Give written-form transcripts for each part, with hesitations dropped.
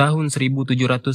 Tahun 1759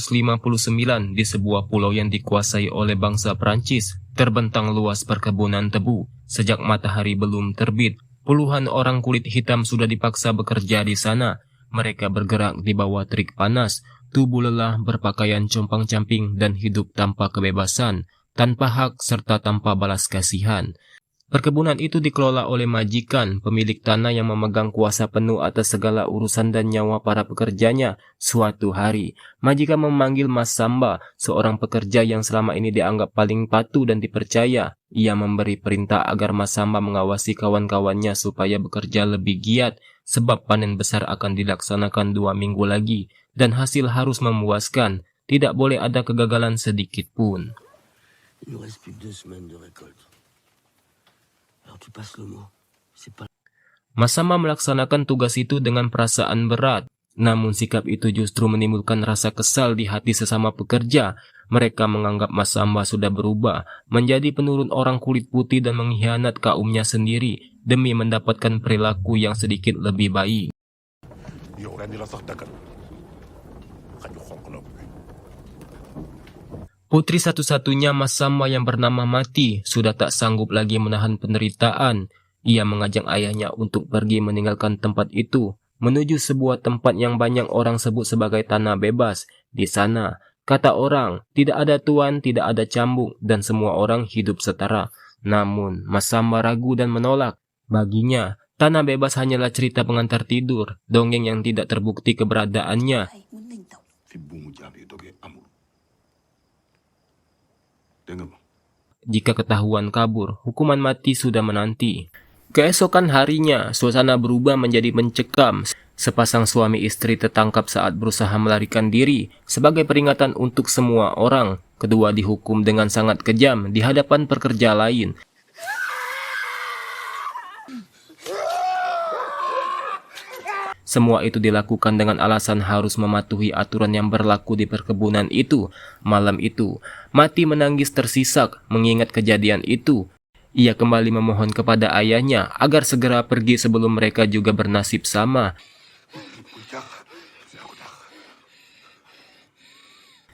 di sebuah pulau yang dikuasai oleh bangsa Prancis, terbentang luas perkebunan tebu. Sejak matahari belum terbit, puluhan orang kulit hitam sudah dipaksa bekerja di sana. Mereka bergerak di bawah terik panas, tubuh lelah, berpakaian compang-camping dan hidup tanpa kebebasan, tanpa hak serta tanpa balas kasihan. Perkebunan itu dikelola oleh majikan, pemilik tanah yang memegang kuasa penuh atas segala urusan dan nyawa para pekerjanya. Suatu hari, majikan memanggil Mas Samba, seorang pekerja yang selama ini dianggap paling patuh dan dipercaya. Ia memberi perintah agar Mas Samba mengawasi kawan-kawannya supaya bekerja lebih giat, sebab panen besar akan dilaksanakan 2 minggu lagi, dan hasil harus memuaskan. Tidak boleh ada kegagalan sedikit pun. Mas Samba melaksanakan tugas itu dengan perasaan berat. Namun sikap itu justru menimbulkan rasa kesal di hati sesama pekerja. Mereka menganggap Mas Samba sudah berubah menjadi penurun orang kulit putih dan mengkhianat kaumnya sendiri demi mendapatkan perilaku yang sedikit lebih baik. Putri satu-satunya Mas Samba yang bernama Mati sudah tak sanggup lagi menahan penderitaan. Ia mengajak ayahnya untuk pergi meninggalkan tempat itu, menuju sebuah tempat yang banyak orang sebut sebagai tanah bebas. Di sana, kata orang, tidak ada tuan, tidak ada cambuk, dan semua orang hidup setara. Namun, Mas Samba ragu dan menolak. Baginya, tanah bebas hanyalah cerita pengantar tidur, dongeng yang tidak terbukti keberadaannya. Jika ketahuan kabur, hukuman mati sudah menanti. Keesokan harinya, suasana berubah menjadi mencekam. Sepasang suami istri tertangkap saat berusaha melarikan diri. Sebagai peringatan untuk semua orang, kedua dihukum dengan sangat kejam di hadapan pekerja lain. Semua itu dilakukan dengan alasan harus mematuhi aturan yang berlaku di perkebunan itu. Malam itu, Mati menangis tersisak mengingat kejadian itu. Ia kembali memohon kepada ayahnya agar segera pergi sebelum mereka juga bernasib sama.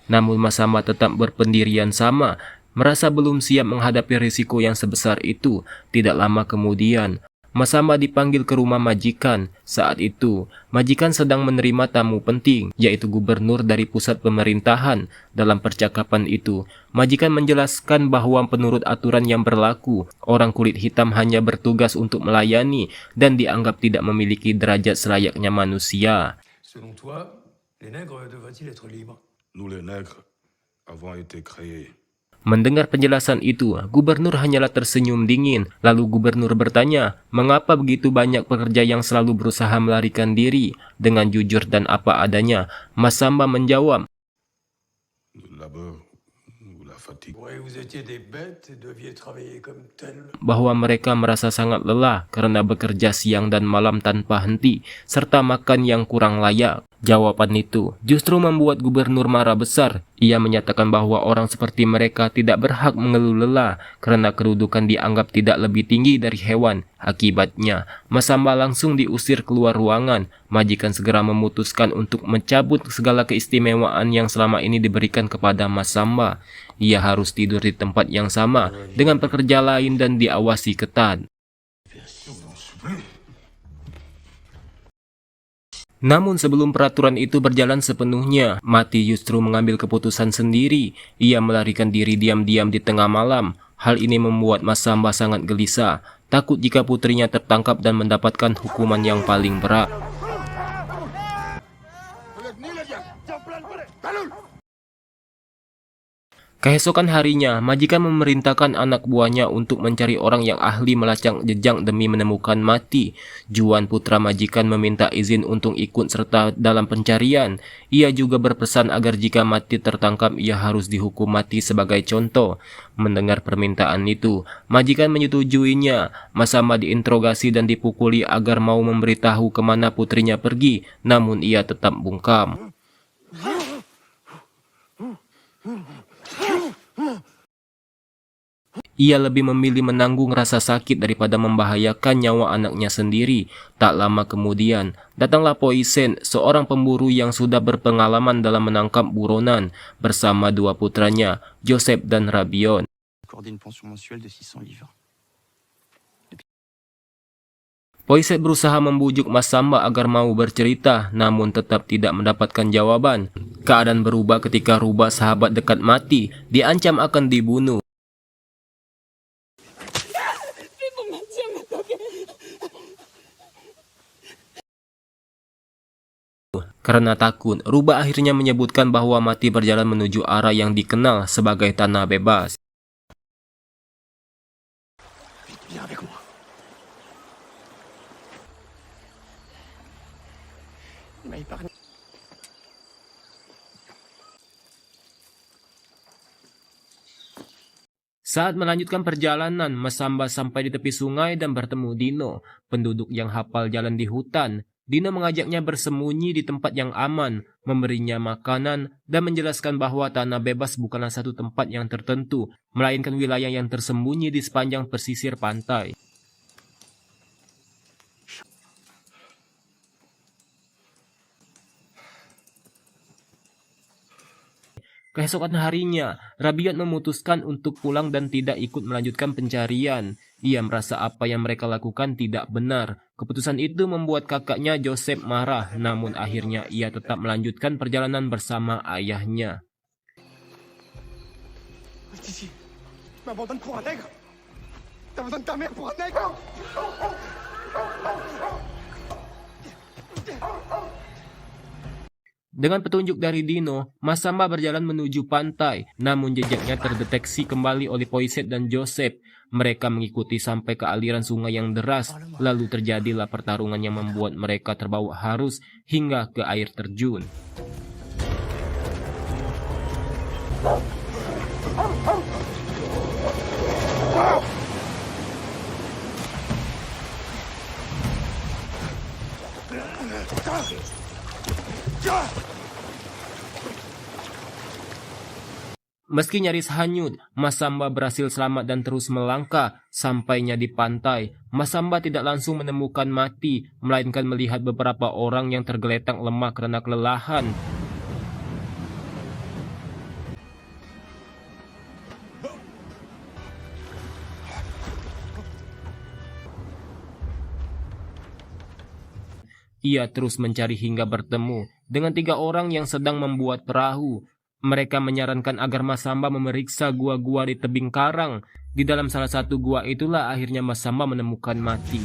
Namun Mas Samba tetap berpendirian sama, merasa belum siap menghadapi risiko yang sebesar itu. Tidak lama kemudian, Mas Samba dipanggil ke rumah majikan. Saat itu, majikan sedang menerima tamu penting, yaitu gubernur dari pusat pemerintahan. Dalam percakapan itu, majikan menjelaskan bahwa menurut aturan yang berlaku, orang kulit hitam hanya bertugas untuk melayani dan dianggap tidak memiliki derajat selayaknya manusia. Selon toi, les nègres devraient-ils être libres? Nous les nègres avons été créés. Mendengar penjelasan itu, gubernur hanyalah tersenyum dingin. Lalu gubernur bertanya, mengapa begitu banyak pekerja yang selalu berusaha melarikan diri? Dengan jujur dan apa adanya, Mas Samba menjawab, bahwa mereka merasa sangat lelah karena bekerja siang dan malam tanpa henti, serta makan yang kurang layak. Jawaban itu justru membuat gubernur marah besar. Ia menyatakan bahwa orang seperti mereka tidak berhak mengeluh lelah karena kedudukan dianggap tidak lebih tinggi dari hewan. Akibatnya, Mas Samba langsung diusir keluar ruangan. Majikan segera memutuskan untuk mencabut segala keistimewaan yang selama ini diberikan kepada Mas Samba. Ia harus tidur di tempat yang sama dengan pekerja lain dan diawasi ketat. Namun sebelum peraturan itu berjalan sepenuhnya, Mati justru mengambil keputusan sendiri. Ia melarikan diri diam-diam di tengah malam. Hal ini membuat Mas Samba sangat gelisah, takut jika putrinya tertangkap dan mendapatkan hukuman yang paling berat. Keesokan harinya, majikan memerintahkan anak buahnya untuk mencari orang yang ahli melacak jejak demi menemukan Mati. Juan, putra majikan, meminta izin untuk ikut serta dalam pencarian. Ia juga berpesan agar jika Mati tertangkap, ia harus dihukum mati sebagai contoh. Mendengar permintaan itu, majikan menyetujuinya. Mas Samba diinterogasi dan dipukuli agar mau memberitahu kemana putrinya pergi, namun ia tetap bungkam. Ia lebih memilih menanggung rasa sakit daripada membahayakan nyawa anaknya sendiri. Tak lama kemudian, datanglah Poisson, seorang pemburu yang sudah berpengalaman dalam menangkap buronan, bersama dua putranya, Joseph dan Rabion. Accorder une pension mensuelle de 600 livres. Poisson berusaha membujuk Mas Samba agar mau bercerita, namun tetap tidak mendapatkan jawaban. Keadaan berubah ketika rubah sahabat dekat mati, diancam akan dibunuh. Karena takut, Rubah akhirnya menyebutkan bahwa Mati berjalan menuju arah yang dikenal sebagai tanah bebas. Viens avec moi. Il m'a épargné. Saat melanjutkan perjalanan, Mas Samba sampai di tepi sungai dan bertemu Dino, penduduk yang hafal jalan di hutan. Dino mengajaknya bersembunyi di tempat yang aman, memberinya makanan, dan menjelaskan bahwa tanah bebas bukanlah satu tempat yang tertentu, melainkan wilayah yang tersembunyi di sepanjang pesisir pantai. Keesokan harinya, Rabiot memutuskan untuk pulang dan tidak ikut melanjutkan pencarian. Ia merasa apa yang mereka lakukan tidak benar. Keputusan itu membuat kakaknya Joseph marah, namun akhirnya ia tetap melanjutkan perjalanan bersama ayahnya. Reste ici. Tu m'abandonnes pour un nègre. T'as besoin de ta mère pour un nègre. Dengan petunjuk dari Dino, Mas Samba berjalan menuju pantai, namun jejaknya terdeteksi kembali oleh Poisson dan Joseph. Mereka mengikuti sampai ke aliran sungai yang deras, lalu terjadilah pertarungan yang membuat mereka terbawa arus hingga ke air terjun. Meski nyaris hanyut, Mas Samba berhasil selamat dan terus melangkah. Sampainya di pantai, Mas Samba tidak langsung menemukan Mati, melainkan melihat beberapa orang yang tergeletak lemah karena kelelahan. Ia terus mencari hingga bertemu dengan 3 orang yang sedang membuat perahu. Mereka menyarankan agar Mas Samba memeriksa gua-gua di tebing karang. Di dalam salah satu gua itulah akhirnya Mas Samba menemukan Mati.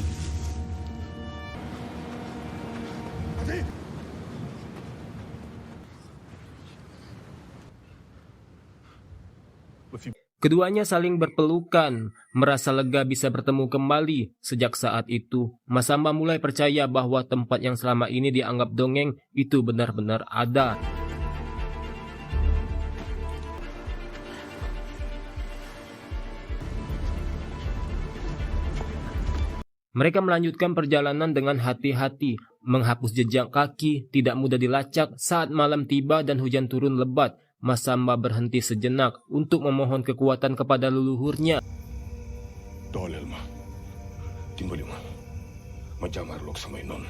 Keduanya saling berpelukan, merasa lega bisa bertemu kembali. Sejak saat itu, Mas Samba mulai percaya bahwa tempat yang selama ini dianggap dongeng itu benar-benar ada. Mereka melanjutkan perjalanan dengan hati-hati, menghapus jejak kaki, tidak mudah dilacak. Saat malam tiba dan hujan turun lebat, Mas Samba berhenti sejenak untuk memohon kekuatan kepada leluhurnya. dooleel ma dimbali ma jàmmarloog samay noon.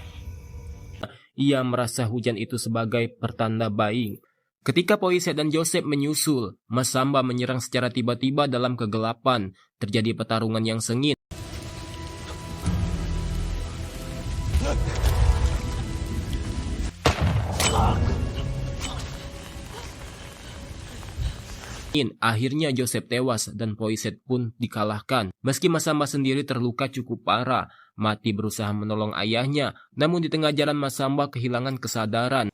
Ia merasa hujan itu sebagai pertanda baik. Ketika Poisson dan Joseph menyusul, Mas Samba menyerang secara tiba-tiba dalam kegelapan. Terjadi pertarungan yang sengit. Akhirnya Joseph tewas dan Poisson pun dikalahkan. Meski Mas Samba sendiri terluka cukup parah, Mati berusaha menolong ayahnya, namun di tengah jalan Mas Samba kehilangan kesadaran.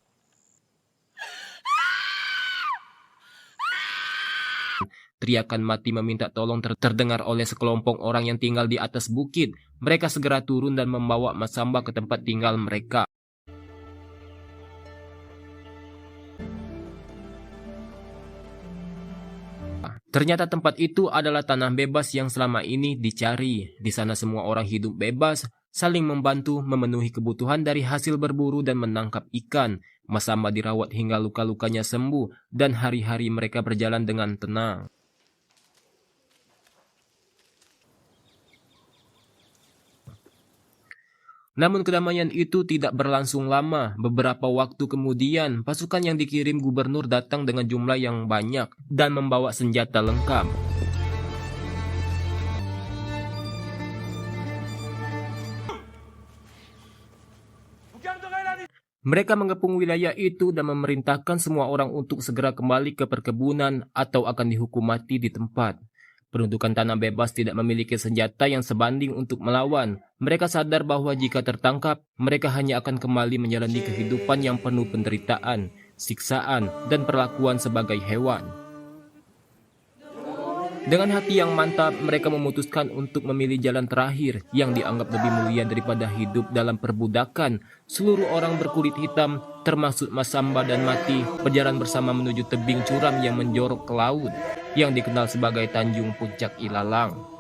Teriakan Mati meminta tolong terdengar oleh sekelompok orang yang tinggal di atas bukit. Mereka segera turun dan membawa Mas Samba ke tempat tinggal mereka. Ternyata tempat itu adalah tanah bebas yang selama ini dicari. Di sana semua orang hidup bebas, saling membantu memenuhi kebutuhan dari hasil berburu dan menangkap ikan. Mas Samba dirawat hingga luka-lukanya sembuh dan hari-hari mereka berjalan dengan tenang. Namun kedamaian itu tidak berlangsung lama. Beberapa waktu kemudian, pasukan yang dikirim gubernur datang dengan jumlah yang banyak dan membawa senjata lengkap. Mereka mengepung wilayah itu dan memerintahkan semua orang untuk segera kembali ke perkebunan atau akan dihukum mati di tempat. Pendudukan tanah bebas tidak memiliki senjata yang sebanding untuk melawan. Mereka sadar bahwa jika tertangkap, mereka hanya akan kembali menjalani kehidupan yang penuh penderitaan, siksaan, dan perlakuan sebagai hewan. Dengan hati yang mantap, mereka memutuskan untuk memilih jalan terakhir yang dianggap lebih mulia daripada hidup dalam perbudakan. Seluruh orang berkulit hitam, termasuk Masamba dan Mati, berjalan bersama menuju tebing curam yang menjorok ke laut, yang dikenal sebagai Tanjung Puncak Ilalang.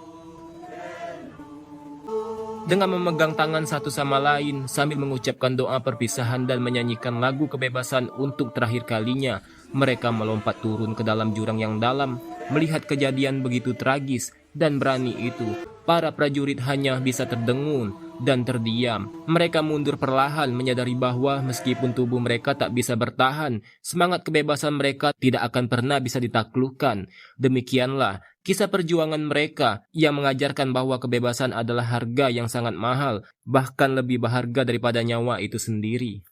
Dengan memegang tangan satu sama lain, sambil mengucapkan doa perpisahan dan menyanyikan lagu kebebasan untuk terakhir kalinya, mereka melompat turun ke dalam jurang yang dalam. Melihat kejadian begitu tragis dan berani itu, para prajurit hanya bisa terdengung dan terdiam. Mereka mundur perlahan, menyadari bahwa meskipun tubuh mereka tak bisa bertahan, semangat kebebasan mereka tidak akan pernah bisa ditaklukkan. Demikianlah kisah perjuangan mereka yang mengajarkan bahwa kebebasan adalah harga yang sangat mahal, bahkan lebih berharga daripada nyawa itu sendiri.